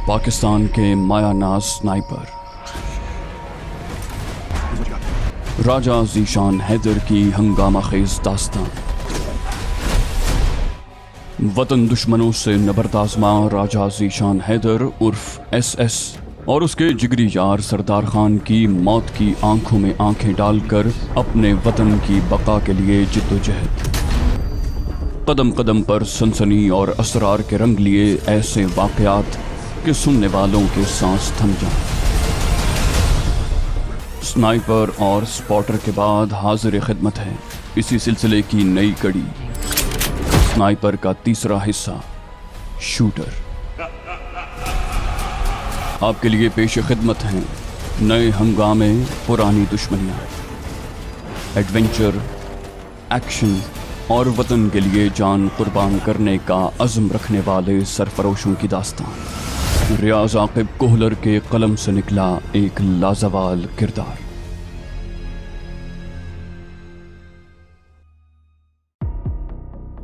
पाकिस्तान के मायानाज स्नाइपर राजा ज़ीशान हैदर की हंगामा खेज दास्तान। वतन दुश्मनों से नबरदाज़मा राजा ज़ीशान हैदर उर्फ SS और उसके जिगरी यार सरदार खान की मौत की आंखों में आंखें डालकर अपने वतन की बका के लिए जिद्दोजहद। कदम कदम पर सनसनी और असरार के रंग लिए ऐसे वाक़यात कि सुनने वालों के सांस थम जाएं। स्नाइपर और स्पॉटर के बाद हाजिर खिदमत है इसी सिलसिले की नई कड़ी, स्नाइपर का तीसरा हिस्सा शूटर। आपके लिए पेश खिदमत हैं नए हंगामे, पुरानी दुश्मनियाँ, एडवेंचर, एक्शन और वतन के लिए जान कुर्बान करने का अज़्म रखने वाले सरफरोशों की दास्तान। रियाज आकिब कोहलर के कलम से निकला एक लाजवाल किरदार।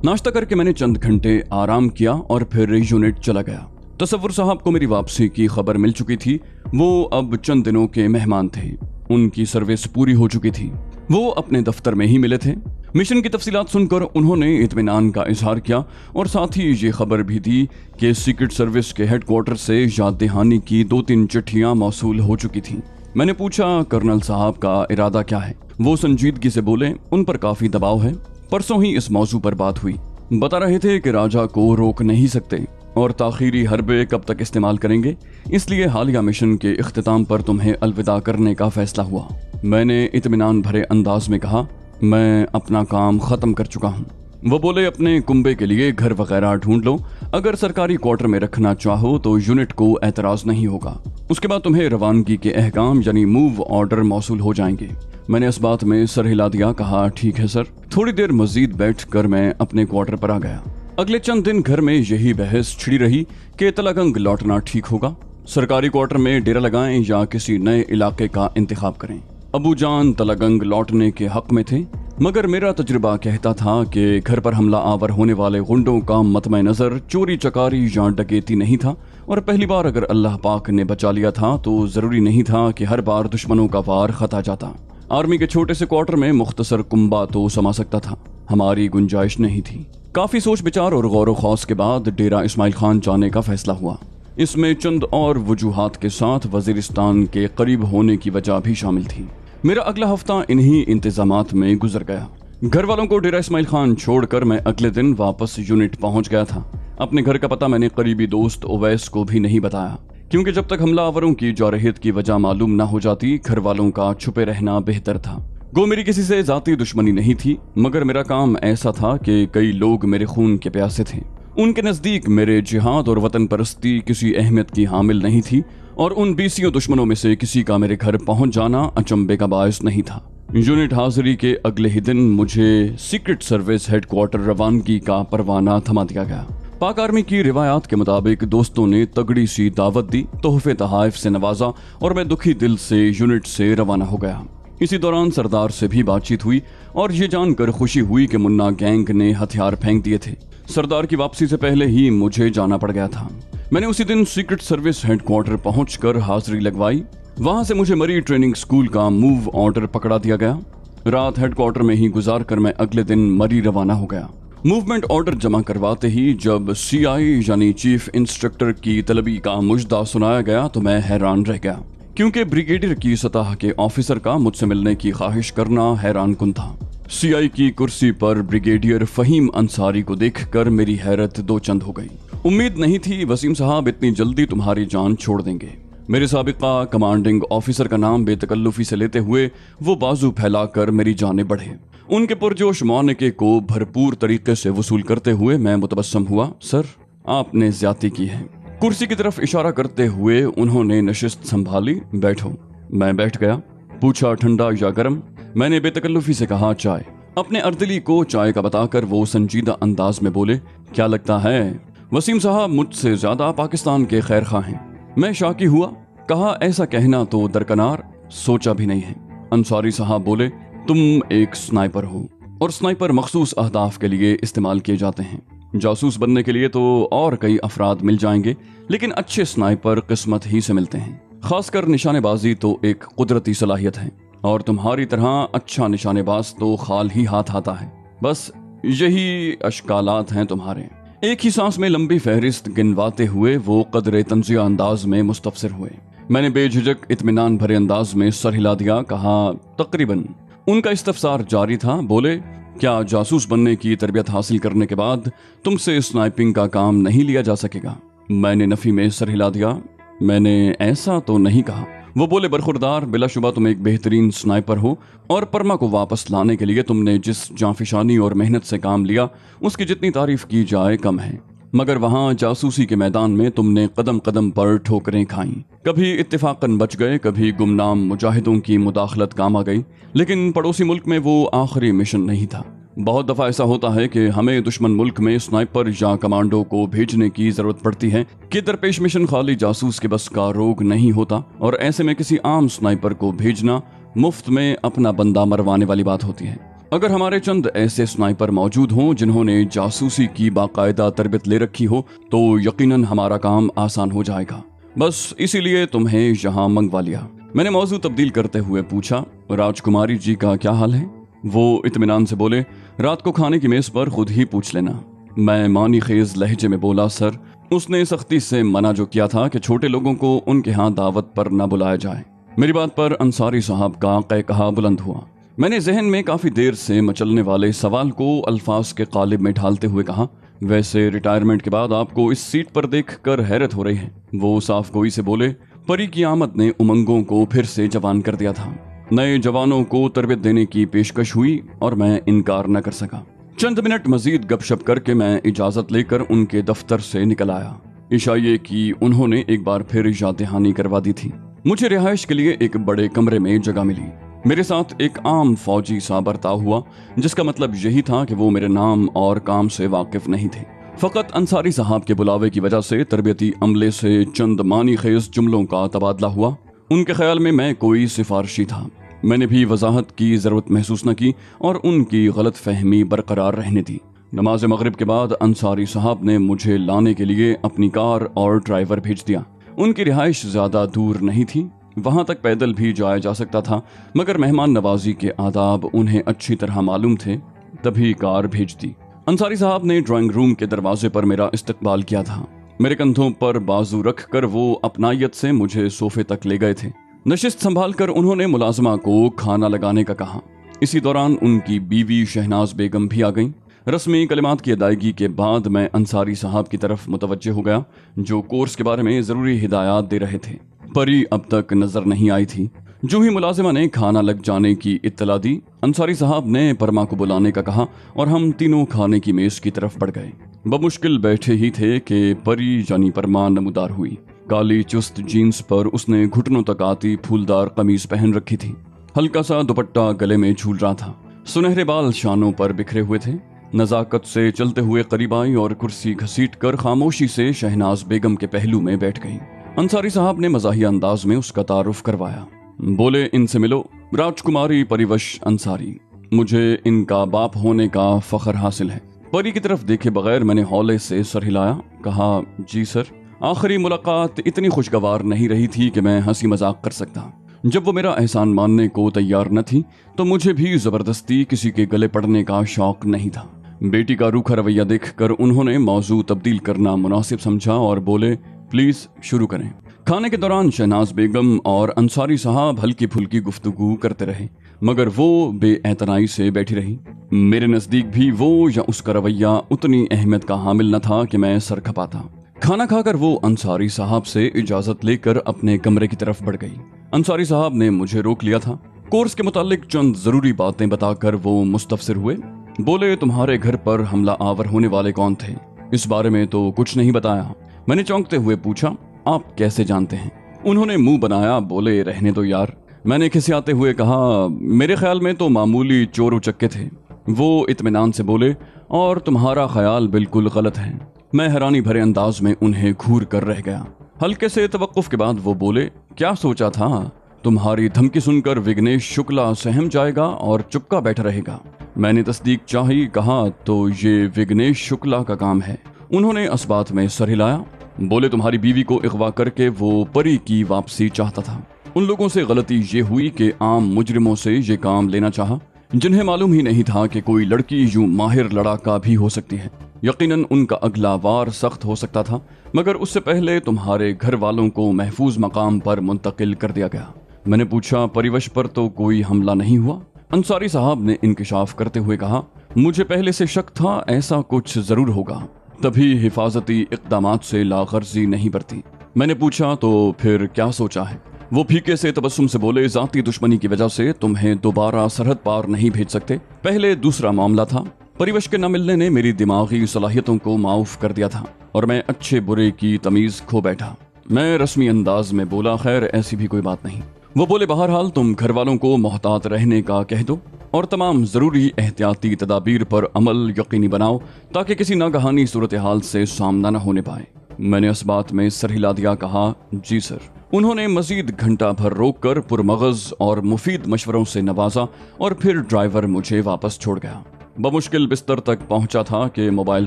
नाश्ता करके मैंने चंद घंटे आराम किया और फिर यूनिट चला गया। तसव्वुर साहब को मेरी वापसी की खबर मिल चुकी थी। वो अब चंद दिनों के मेहमान थे। उनकी सर्विस पूरी हो चुकी थी। वो अपने दफ्तर में ही मिले थे। मिशन की तफसीलात सुनकर उन्होंने इत्मीनान का इजहार किया और साथ ही ये खबर भी दी कि सीक्रेट सर्विस के हेडक्वार्टर से याद दहानी की 2-3 चिट्ठियां मौसूल हो चुकी थीं। मैंने पूछा कर्नल साहब का इरादा क्या है। वो संजीदगी से बोले उन पर काफी दबाव है। परसों ही इस मौजू पर बात हुई। बता रहे थे कि राजा को रोक नहीं सकते और ताखीरी हरबे कब तक इस्तेमाल करेंगे, इसलिए हालिया मिशन के इख्तिताम पर तुम्हें अलविदा करने का फैसला हुआ। मैंने इत्मीनान भरे अंदाज में कहा मैं अपना काम ख़त्म कर चुका हूँ। वो बोले अपने कुंबे के लिए घर वगैरह ढूंढ लो, अगर सरकारी क्वार्टर में रखना चाहो तो यूनिट को एतराज़ नहीं होगा। उसके बाद तुम्हें रवानगी के अहकाम यानी मूव ऑर्डर मौसूल हो जाएंगे। मैंने इस बात में सर हिला दिया, कहा ठीक है सर। थोड़ी देर मजीद बैठ कर मैं अपने क्वार्टर पर आ गया। अगले चंद दिन घर में यही बहस छिड़ी रही कि तलगंग लौटना ठीक होगा, सरकारी क्वार्टर में डेरा लगाएं या किसी नए इलाके का इंतखाब करें। अबू जान तलगंग लौटने के हक में थे, मगर मेरा तजुर्बा कहता था कि घर पर हमला आवर होने वाले गुंडों का मतमे नज़र चोरी चकारी या डकैती नहीं था और पहली बार अगर अल्लाह पाक ने बचा लिया था तो ज़रूरी नहीं था कि हर बार दुश्मनों का वार खता जाता। आर्मी के छोटे से क्वार्टर में मुख्तसर कुंबा तो समा सकता था, हमारी गुंजाइश नहीं थी। काफ़ी सोच विचार और गौर खौस के बाद डेरा इस्माइल खान जाने का फैसला हुआ। इसमें चंद और वजूहात के साथ वजीरिस्तान के करीब होने की वजह भी शामिल थी। मेरा अगला हफ्ता इन्हीं इंतजामात में गुजर गया। घर वालों को डेरा इस्माइल खान छोड़कर मैं अगले दिन वापस यूनिट पहुंच गया था। अपने घर का पता मैंने करीबी दोस्त ओवैस को भी नहीं बताया, क्योंकि जब तक हमलावरों की जारहियत की वजह मालूम न हो जाती घर वालों का छुपे रहना बेहतर था। गो मेरी किसी से जाती दुश्मनी नहीं थी, मगर मेरा काम ऐसा था कि कई लोग मेरे खून के प्यासे थे। उनके नज़दीक मेरे जिहाद और वतन परस्ती किसी अहमियत की हामिल नहीं थी और उन 20 दुश्मनों में से किसी का मेरे घर पहुंच जाना अचंभे का बायस नहीं था। यूनिट हाजिरी के अगले ही दिन मुझे सीक्रेट सर्विस हेडक्वार्टर रवानगी का परवाना थमा दिया गया। पाक आर्मी की रिवायात के मुताबिक दोस्तों ने तगड़ी सी दावत दी, तोहफे तहाइफ से नवाजा और मैं दुखी दिल से यूनिट से रवाना हो गया। इसी दौरान सरदार से भी बातचीत हुई और ये जानकर खुशी हुई कि मुन्ना गैंग ने हथियार फेंक दिए थे। सरदार की वापसी से पहले ही मुझे जाना पड़ गया था। मैंने उसी दिन सीक्रेट सर्विस हेडक्वार्टर पहुंचकर हाजिरी लगवाई। वहां से मुझे मरी ट्रेनिंग स्कूल का मूव ऑर्डर पकड़ा दिया गया। रात हेडक्वार्टर में ही गुजार कर मैं अगले दिन मरी रवाना हो गया। मूवमेंट ऑर्डर जमा करवाते ही जब CI यानी चीफ इंस्ट्रक्टर की तलबी का मुजदा सुनाया गया तो मैं हैरान रह गया, क्योंकि ब्रिगेडियर की सतह के ऑफिसर का मुझसे मिलने की ख्वाहिश करना हैरान कुन था। CI की कुर्सी पर ब्रिगेडियर फहीम अंसारी को देखकर मेरी हैरत दो चंद हो गई। उम्मीद नहीं थी वसीम साहब इतनी जल्दी तुम्हारी जान छोड़ देंगे। मेरे साबिका कमांडिंग ऑफिसर का नाम बेतकल्लुफी से लेते हुए वो बाजू फैलाकर मेरी जाने बढ़े। उनके पुरजोश मानके को भरपूर तरीके से वसूल करते हुए मैं मुतबस्सम हुआ। सर, आपने ज्यादती की है। कुर्सी की तरफ इशारा करते हुए उन्होंने नशिस्त संभाली। बैठो। मैं बैठ गया। पूछा ठंडा या गर्म? मैंने बेतकल्लुफी से कहा चाय। अपने अर्दली को चाय का बताकर वो संजीदा अंदाज में बोले, क्या लगता है वसीम साहब मुझसे ज्यादा पाकिस्तान के खैर खा हैं? मैं शाकी हुआ। कहा ऐसा कहना तो दरकनार, सोचा भी नहीं है। अंसारी साहब बोले, तुम एक स्नाइपर हो और स्नाइपर मखसूस अहदाफ के लिए इस्तेमाल किए जाते हैं। जासूस बनने के लिए तो और कई अफराद मिल जाएंगे, लेकिन अच्छे स्नाइपर किस्मत ही से मिलते हैं। खासकर निशानेबाजी तो एक कुदरती सलाहियत है, और तुम्हारी तरह अच्छा निशानेबाज तो खाल ही हाथ आता है। बस यही अशकालात हैं तुम्हारे। एक ही सांस में लंबी फहरिस्त गिनवाते हुए वो कदरे तंजिया अंदाज में मुस्तफसिर हुए। मैंने बेझिझक इत्मीनान भरे अंदाज में सर हिला दिया, कहा तकरीबन। उनका इस्तफसार जारी था। बोले, क्या जासूस बनने की तरबियत हासिल करने के बाद तुमसे स्नाइपिंग का काम नहीं लिया जा सकेगा? मैंने नफी में सर हिला दिया। मैंने ऐसा तो नहीं कहा। वो बोले, बरखुरदार, बिलाशुबा तुम एक बेहतरीन स्नाइपर हो, और परमा को वापस लाने के लिए तुमने जिस जांफिशानी और मेहनत से काम लिया उसकी जितनी तारीफ की जाए कम है। मगर वहां जासूसी के मैदान में तुमने कदम कदम पर ठोकरें खाईं। कभी इत्तेफाकन बच गए, कभी गुमनाम मुजाहिदों की मुदाखलत काम आ गई, लेकिन पड़ोसी मुल्क में वो आखिरी मिशन नहीं था। बहुत दफा ऐसा होता है कि हमें दुश्मन मुल्क में स्नाइपर या कमांडो को भेजने की जरूरत पड़ती है कि दरपेश मिशन खाली जासूस के बस का रोग नहीं होता, और ऐसे में किसी आम स्नाइपर को भेजना मुफ्त में अपना बंदा मरवाने वाली बात होती है। अगर हमारे चंद ऐसे स्नाइपर मौजूद हों जिन्होंने जासूसी की बाकायदा तरबियत ले रखी हो तो यकीनन हमारा काम आसान हो जाएगा। बस इसीलिए तुम्हें यहाँ मंगवा लिया। मैंने मौजू तब्दील करते हुए पूछा, राजकुमारी जी का क्या हाल है? वो इत्मीनान से बोले, रात को खाने की मेज पर खुद ही पूछ लेना। मैं मानी खेज लहजे में बोला, सर, उसने सख्ती से मना जो किया था कि छोटे लोगों को उनके यहाँ दावत पर न बुलाया जाए। मेरी बात पर अंसारी साहब का कहकहा बुलंद हुआ। मैंने जहन में काफी देर से मचलने वाले सवाल को अल्फाज के कालिब में ढालते हुए कहा, वैसे रिटायरमेंट के बाद आपको इस सीट पर देखकर हैरत हो रही है। वो साफ गोई से बोले, परी की आमद ने उमंगों को फिर से जवान कर दिया था। नए जवानों को तरबियत देने की पेशकश हुई और मैं इनकार न कर सका। चंद मिनट मजीद गपशप करके मैं इजाजत लेकर उनके दफ्तर से निकल आया। इशाये की उन्होंने एक बार फिर याद दहानी करवा दी थी। मुझे रिहाइश के लिए एक बड़े कमरे में जगह मिली। मेरे साथ एक आम फौजी सा बर्ताव हुआ, जिसका मतलब यही था कि वो मेरे नाम और काम से वाकिफ नहीं थे। फकत अंसारी साहब के बुलावे की वजह से तरबियती अमले से चंद मानी खेज जुमलों का तबादला हुआ। उनके ख्याल में मैं कोई सिफारशी था। मैंने भी वजाहत की जरूरत महसूस न की और उनकी गलत फहमी बरकरार रहने दी। नमाज मगरिब के बाद अंसारी साहब ने मुझे लाने के लिए अपनी कार और ड्राइवर भेज दिया। उनकी रिहाइश ज्यादा दूर नहीं थी, वहां तक पैदल भी जाया जा सकता था, मगर मेहमान नवाजी के आदाब उन्हें अच्छी तरह मालूम थे, तभी कार भेज दी। अंसारी साहब ने ड्राइंग रूम के दरवाजे पर मेरा इस्तकबाल किया था। मेरे कंधों पर बाजू रख कर वो अपनायत से मुझे सोफे तक ले गए थे। नशिस्त संभाल कर उन्होंने मुलाजमा को खाना लगाने का कहा। इसी दौरान उनकी बीवी शहनाज बेगम भी आ गईं। रस्मी कलिमात की अदायगी के बाद मैं अंसारी साहब की तरफ मुतवज्जे हो गया, जो कोर्स के बारे में जरूरी हिदायत दे रहे थे। परी अब तक नजर नहीं आई थी। जो ही मुलाजिमा ने खाना लग जाने की इत्तला दी, अंसारी साहब ने परमा को बुलाने का कहा और हम तीनों खाने की मेज की तरफ बढ़ गए। बमुश्किल बैठे ही थे कि परी यानी परमा नमूदार हुई। काली चुस्त जीन्स पर उसने घुटनों तक आती फूलदार कमीज पहन रखी थी। हल्का सा दुपट्टा गले में झूल रहा था। सुनहरे बाल शानों पर बिखरे हुए थे। नजाकत से चलते हुए करीब आई और कुर्सी घसीट कर खामोशी से शहनाज बेगम के पहलू में बैठ गई। अंसारी साहब ने मजाहिया अंदाज में उसका तारुफ करवाया। बोले, इनसे मिलो, राजकुमारी परिवश अंसारी। मुझे इनका बाप होने का फख्र हासिल है। परी की तरफ देखे बगैर मैंने हौले से सर हिलाया, कहा, जी सर। आखिरी मुलाकात इतनी खुशगवार नहीं रही थी कि मैं हंसी मजाक कर सकता। जब वो मेरा एहसान मानने को तैयार न थी तो मुझे भी जबरदस्ती किसी के गले पड़ने का शौक नहीं था। बेटी का रूखा रवैया देखकर उन्होंने मौजू तब्दील करना मुनासिब समझा और बोले, प्लीज शुरू करें। खाने के दौरान शहनाज बेगम और अंसारी साहब हल्की फुल्की गुफ्तगू करते रहे, मगर वो बेएतनाई से बैठी रही। मेरे नजदीक भी वो या उसका रवैया उतनी अहमियत का हामिल न था कि मैं सर खपाता। खाना खाकर वो अंसारी साहब से इजाजत लेकर अपने कमरे की तरफ बढ़ गई। अंसारी साहब ने मुझे रोक लिया था। कोर्स के मुतालिक चंद जरूरी बातें बताकर वो मुस्तफसिर हुए। बोले, तुम्हारे घर पर हमला आवर होने वाले कौन थे? इस बारे में तो कुछ नहीं बताया। मैंने चौंकते हुए पूछा, आप कैसे जानते हैं? उन्होंने मुंह बनाया। बोले, रहने दो यार। मैंने खिसियाते हुए कहा, मेरे ख्याल में तो मामूली चोर उचक्के थे। वो इत्मीनान से बोले, और तुम्हारा ख्याल बिल्कुल गलत है। मैं हैरानी भरे अंदाज में उन्हें घूर कर रह गया। हल्के से तवक्कुफ के बाद वो बोले, क्या सोचा था? तुम्हारी धमकी सुनकर विघ्नेश शुक्ला सहम जाएगा और चुपका बैठा रहेगा। میں نے تصدیق چاہی، کہا تو یہ وگنیش شکلا کا کام ہے۔ انہوں نے اس بات میں سر ہلایا، بولے تمہاری بیوی کو اغوا کر کے وہ پری کی واپسی چاہتا تھا۔ ان لوگوں سے غلطی یہ ہوئی کہ عام مجرموں سے یہ کام لینا چاہا، جنہیں معلوم ہی نہیں تھا کہ کوئی لڑکی یوں ماہر لڑاکا بھی ہو سکتی ہے۔ یقیناً ان کا اگلا وار سخت ہو سکتا تھا، مگر اس سے پہلے تمہارے گھر والوں کو محفوظ مقام پر منتقل کر دیا گیا۔ میں نے پوچھا، پریوش پر تو کوئی حملہ نہیں ہوا؟ انصاری صاحب نے انکشاف کرتے ہوئے کہا، مجھے پہلے سے شک تھا ایسا کچھ ضرور ہوگا، تبھی حفاظتی اقدامات سے لاغرضی نہیں برتی۔ میں نے پوچھا تو پھر کیا سوچا ہے؟ وہ پھیکے سے تبسم سے بولے، ذاتی دشمنی کی وجہ سے تمہیں دوبارہ سرحد پار نہیں بھیج سکتے۔ پہلے دوسرا معاملہ تھا، پریوش کے نہ ملنے نے میری دماغی صلاحیتوں کو معاف کر دیا تھا اور میں اچھے برے کی تمیز کھو بیٹھا۔ میں رسمی انداز میں بولا، خیر ایسی بھی کوئی بات نہیں۔ وہ بولے، بہرحال تم گھر والوں کو محتاط رہنے کا کہہ دو اور تمام ضروری احتیاطی تدابیر پر عمل یقینی بناؤ تاکہ کسی ناگہانی صورتحال سے سامنا نہ ہونے پائے۔ میں نے اس بات میں سر ہلا دیا، کہا جی سر۔ انہوں نے مزید گھنٹہ بھر روک کر پرمغز اور مفید مشوروں سے نوازا اور پھر ڈرائیور مجھے واپس چھوڑ گیا۔ بمشکل بستر تک پہنچا تھا کہ موبائل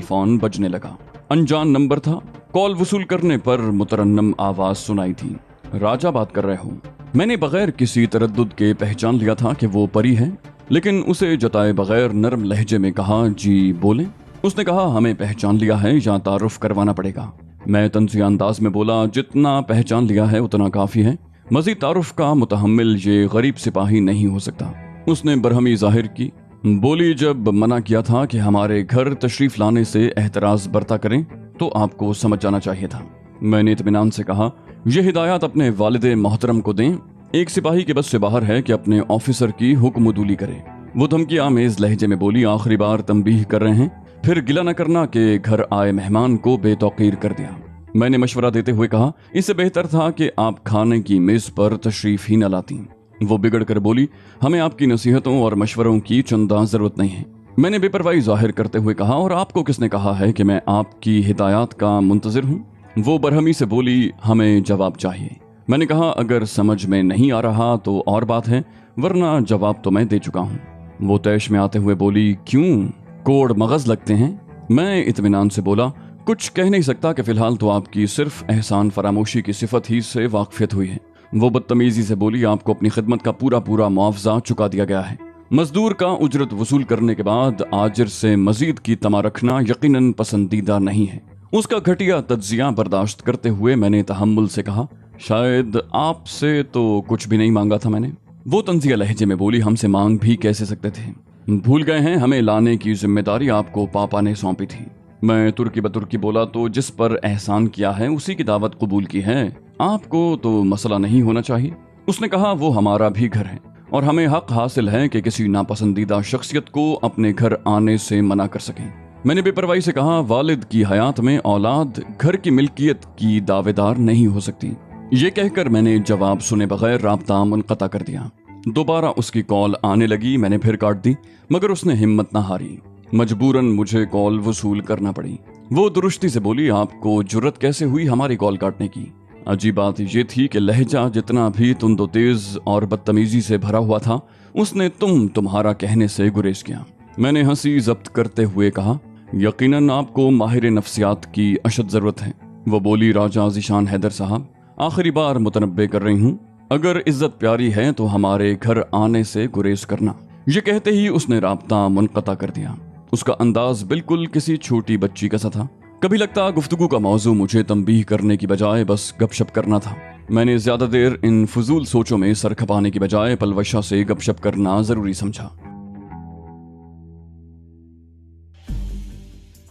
فون بجنے لگا۔ انجان نمبر تھا۔ کال وصول کرنے پر مترنم آواز سنائی تھی، راجہ بات کر رہے ہوں۔ میں نے بغیر کسی تردد کے پہچان لیا تھا کہ وہ پری ہے، لیکن اسے جتائے بغیر نرم لہجے میں کہا، جی بولیں۔ اس نے کہا، ہمیں پہچان لیا ہے یا تعارف کروانا پڑے گا؟ میں طنزیہ انداز میں بولا، جتنا پہچان لیا ہے اتنا کافی ہے، مزید تعارف کا متحمل یہ غریب سپاہی نہیں ہو سکتا۔ اس نے برہمی ظاہر کی، بولی، جب منع کیا تھا کہ ہمارے گھر تشریف لانے سے احتراز برتا کریں تو آپ کو سمجھ جانا چاہیے تھا۔ میں نے اطمینان سے کہا، یہ ہدایات اپنے والد محترم کو دیں، ایک سپاہی کے بس سے باہر ہے کہ اپنے آفیسر کی حکم عدولی کرے۔ وہ دھمکی آمیز لہجے میں بولی، آخری بار تنبیہ کر رہے ہیں، پھر گلہ نہ کرنا کہ گھر آئے مہمان کو بے توقیر کر دیا۔ میں نے مشورہ دیتے ہوئے کہا، اس سے بہتر تھا کہ آپ کھانے کی میز پر تشریف ہی نہ لاتی۔ وہ بگڑ کر بولی، ہمیں آپ کی نصیحتوں اور مشوروں کی چندہ ضرورت نہیں ہے۔ میں نے بے پرواہی ظاہر کرتے ہوئے کہا، اور آپ کو کس نے کہا ہے کہ میں آپ کی ہدایات کا منتظر ہوں؟ وہ برہمی سے بولی، ہمیں جواب چاہیے۔ میں نے کہا، اگر سمجھ میں نہیں آ رہا تو اور بات ہے، ورنہ جواب تو میں دے چکا ہوں۔ وہ طیش میں آتے ہوئے بولی، کیوں کوڑ مغز لگتے ہیں؟ میں اطمینان سے بولا، کچھ کہہ نہیں سکتا کہ فی الحال تو آپ کی صرف احسان فراموشی کی صفت ہی سے واقفیت ہوئی ہے۔ وہ بدتمیزی سے بولی، آپ کو اپنی خدمت کا پورا معاوضہ چکا دیا گیا ہے۔ مزدور کا اجرت وصول کرنے کے بعد آجر سے مزید کی تما رکھنا یقیناً پسندیدہ نہیں ہے۔ اس کا گھٹیا تجزیہ برداشت کرتے ہوئے میں نے تحمل سے کہا، شاید آپ سے تو کچھ بھی نہیں مانگا تھا میں نے۔ وہ طنزیہ لہجے میں بولی، ہم سے مانگ بھی کیسے سکتے تھے؟ بھول گئے ہیں، ہمیں لانے کی ذمہ داری آپ کو پاپا نے سونپی تھی۔ میں ترکی بترکی بولا، تو جس پر احسان کیا ہے اسی کی دعوت قبول کی ہے، آپ کو تو مسئلہ نہیں ہونا چاہیے۔ اس نے کہا، وہ ہمارا بھی گھر ہے اور ہمیں حق حاصل ہے کہ کسی ناپسندیدہ شخصیت کو اپنے گھر آنے سے منع کر سکیں۔ میں نے بے پرواہی سے کہا، والد کی حیات میں اولاد گھر کی ملکیت کی دعوے دار نہیں ہو سکتی۔ یہ کہہ کر میں نے جواب سنے بغیر رابطہ منقطع کر دیا۔ دوبارہ اس کی کال آنے لگی، میں نے پھر کاٹ دی، مگر اس نے ہمت نہ ہاری۔ مجبوراً مجھے کال وصول کرنا پڑی۔ وہ درستی سے بولی، آپ کو جرت کیسے ہوئی ہماری کال کاٹنے کی؟ عجیب بات یہ تھی کہ لہجہ جتنا بھی تند و تیز اور بدتمیزی سے بھرا ہوا تھا، اس نے تمہارا کہنے سے گریز کیا۔ میں نے ہنسی ضبط کرتے ہوئے کہا، یقیناً آپ کو ماہر نفسیات کی اشد ضرورت ہے۔ وہ بولی، راجہ ذیشان حیدر صاحب، آخری بار متنبہ کر رہی ہوں، اگر عزت پیاری ہے تو ہمارے گھر آنے سے گریز کرنا۔ یہ کہتے ہی اس نے رابطہ منقطع کر دیا۔ اس کا انداز بالکل کسی چھوٹی بچی کا سا تھا۔ کبھی لگتا گفتگو کا موضوع مجھے تنبیہ کرنے کی بجائے بس گپ شپ کرنا تھا۔ میں نے زیادہ دیر ان فضول سوچوں میں سر کھپانے کی بجائے پلوشہ سے گپ شپ کرنا ضروری سمجھا۔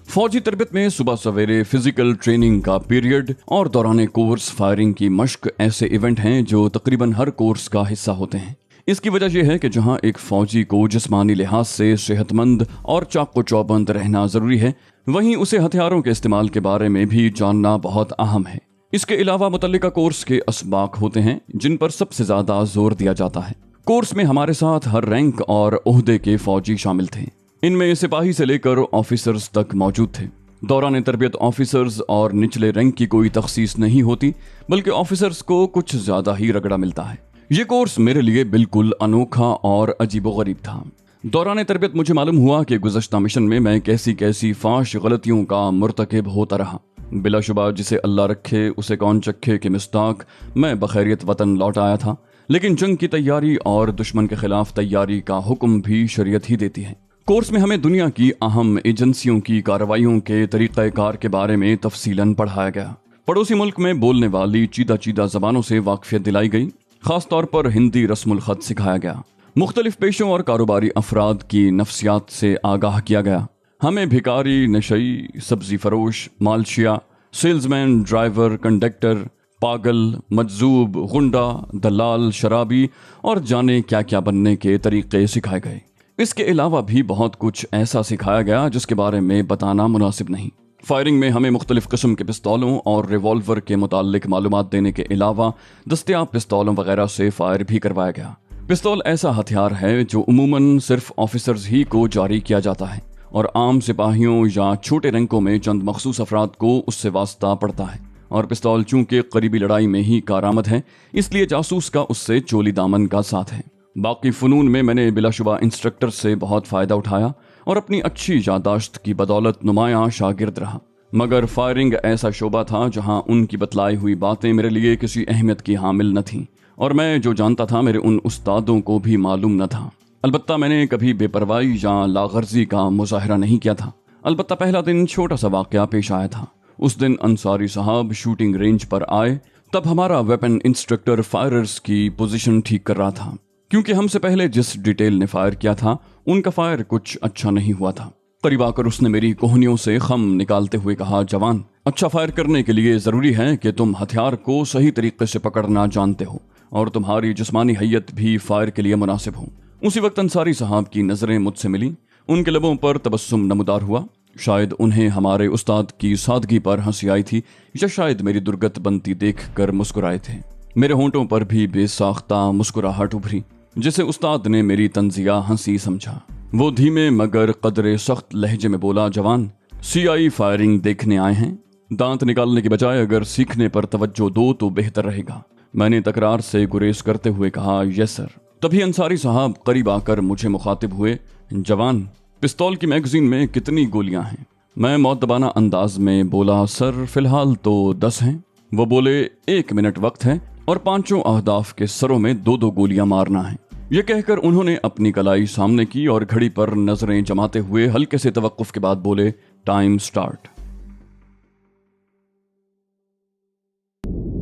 فوجی تربیت میں صبح سویرے فزیکل ٹریننگ کا پیریڈ اور دوران کورس فائرنگ کی مشق ایسے ایونٹ ہیں جو تقریباً ہر کورس کا حصہ ہوتے ہیں۔ اس کی وجہ یہ ہے کہ جہاں ایک فوجی کو جسمانی لحاظ سے صحت مند اور چاق و چوبند رہنا ضروری ہے، وہیں اسے ہتھیاروں کے استعمال کے بارے میں بھی جاننا بہت اہم ہے۔ اس کے علاوہ متعلقہ کورس کے اسباق ہوتے ہیں جن پر سب سے زیادہ زور دیا جاتا ہے۔ کورس میں ہمارے ساتھ ہر رینک اور عہدے کے فوجی شامل تھے۔ ان میں سپاہی سے لے کر آفیسرز تک موجود تھے۔ دوران تربیت آفیسرز اور نچلے رینک کی کوئی تخصیص نہیں ہوتی، بلکہ آفیسرز کو کچھ زیادہ ہی رگڑا ملتا ہے۔ یہ کورس میرے لیے بالکل انوکھا اور عجیب و غریب تھا۔ दौरान तरबियत मुझे मालूम हुआ कि गुज़श्ता मिशन में मैं कैसी कैसी फाश गलतियों का मुर्तकिब होता रहा। बिलाशुबा जिसे अल्लाह रखे उसे कौन चखे कि मिस्ताक मैं बखैरियत वतन लौट आया था, लेकिन जंग की तैयारी और दुश्मन के खिलाफ तैयारी का हुक्म भी शरीयत ही देती है। कोर्स में हमें दुनिया की अहम एजेंसियों की कार्रवाइयों के तरीक़ाकार के बारे में तफसीलन पढ़ाया गया। पड़ोसी मुल्क में बोलने वाली चीदा चीदा ज़बानों से वाक़फियत दिलाई गई। ख़ास तौर पर हिंदी रस्मुल ख़त सिखाया गया। मुख्तलिफ पेशों और कारोबारी अफराद की नफ्सियात से आगाह किया गया। हमें भिकारी, नशई, सब्जी फरोश, मालशिया, सेल्समैन, ड्राइवर, कंडक्टर, पागल, मजजूब, गुंडा, दलाल, शराबी और जाने क्या क्या बनने के तरीक़े सिखाए गए। इसके अलावा भी बहुत कुछ ऐसा सिखाया गया जिसके बारे में बताना मुनासिब नहीं। फायरिंग में हमें मुख्तलिफ किस्म के पिस्तौलों और रिवॉल्वर के मुताल्लिक मालूमात देने के अलावा दस्तयाब पिस्तौलों वगैरह से फायर भी करवाया गया। पिस्तौल ऐसा हथियार है जो उमूमन सिर्फ ऑफिसर्स ही को जारी किया जाता है और आम सिपाहियों या छोटे रैंकों में चंद मखसूस अफराद को उससे वास्ता पड़ता है। और पिस्तौल चूंकि करीबी लड़ाई में ही कारआमद है, इसलिए जासूस का उससे चोली दामन का साथ है। बाकी फ़नून में मैंने बिलाशुबा इंस्ट्रक्टर से बहुत फ़ायदा उठाया और अपनी अच्छी यादाश्त की बदौलत नुमायां शागिर्द रहा। मगर फायरिंग ऐसा शोबा था जहां उनकी बतलाई हुई बातें मेरे लिए किसी अहमियत की हामिल न थीं और मैं जो जानता था मेरे उन उस्तादों को भी मालूम न था। अलबत्ता मैंने कभी बेपरवाही या लागर्जी का मुजाहरा नहीं किया था। अलबत्ता पहला दिन छोटा सा वाक़या पेश आया था। उस दिन अंसारी साहब शूटिंग रेंज पर आए। तब हमारा वेपन इंस्ट्रक्टर फायरर्स की पोजीशन ठीक कर रहा था, क्योंकि हमसे पहले जिस डिटेल ने फायर किया था उनका फायर कुछ अच्छा नहीं हुआ था। करीब आकर उसने मेरी कोहनियों से खम निकालते हुए कहा, जवान, अच्छा फायर करने के लिए ज़रूरी है कि तुम हथियार को सही तरीके से पकड़ना जानते हो और तुम्हारी जिस्मानी हैयत भी फायर के लिए मुनासिब हो। उसी वक्त अंसारी साहब की नज़रें मुझसे मिली। उनके लबों पर तबस्सुम नमदार हुआ। शायद उन्हें हमारे उस्ताद की सादगी पर हंसी आई थी या शायद मेरी दुर्गत बनती देख कर मुस्कुराए थे। मेरे होंठों पर भी बेसाख्ता मुस्कुराहट उभरी, जिसे उस्ताद ने मेरी तंजिया हंसी समझा। वो धीमे मगर कदरे सख्त लहजे में बोला, जवान, सीआई फायरिंग देखने आए हैं। दांत निकालने के बजाय अगर सीखने पर तवज्जो दो तो बेहतर रहेगा। मैंने तकरार से गुरेज करते हुए कहा, यस सर। तभी अंसारी साहब करीब आकर मुझे मुखातिब हुए, जवान, पिस्तौल की मैगजीन में कितनी गोलियां हैं? मैं मौतबाना अंदाज में बोला, सर फिलहाल तो 10 हैं। वो बोले, 1 मिनट वक्त है और 5 अहदाफ के सरों में 2-2 गोलियां मारना है। ये कहकर उन्होंने अपनी कलाई सामने की और घड़ी पर नजरें जमाते हुए हल्के से तवक्कुफ के बाद बोले, टाइम स्टार्ट।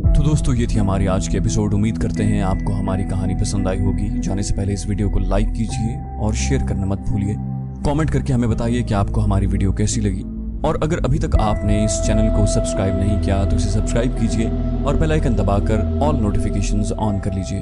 तो दोस्तों, ये थी हमारी आज की एपिसोड। उम्मीद करते हैं आपको हमारी कहानी पसंद आई होगी। जाने से पहले इस वीडियो को लाइक कीजिए और शेयर करना मत भूलिए। कमेंट करके हमें बताइए कि आपको हमारी वीडियो कैसी लगी। और अगर अभी तक आपने इस चैनल को सब्सक्राइब नहीं किया तो इसे सब्सक्राइब कीजिए और बेल आइकन दबाकर ऑल नोटिफिकेशंस ऑन कर लीजिए।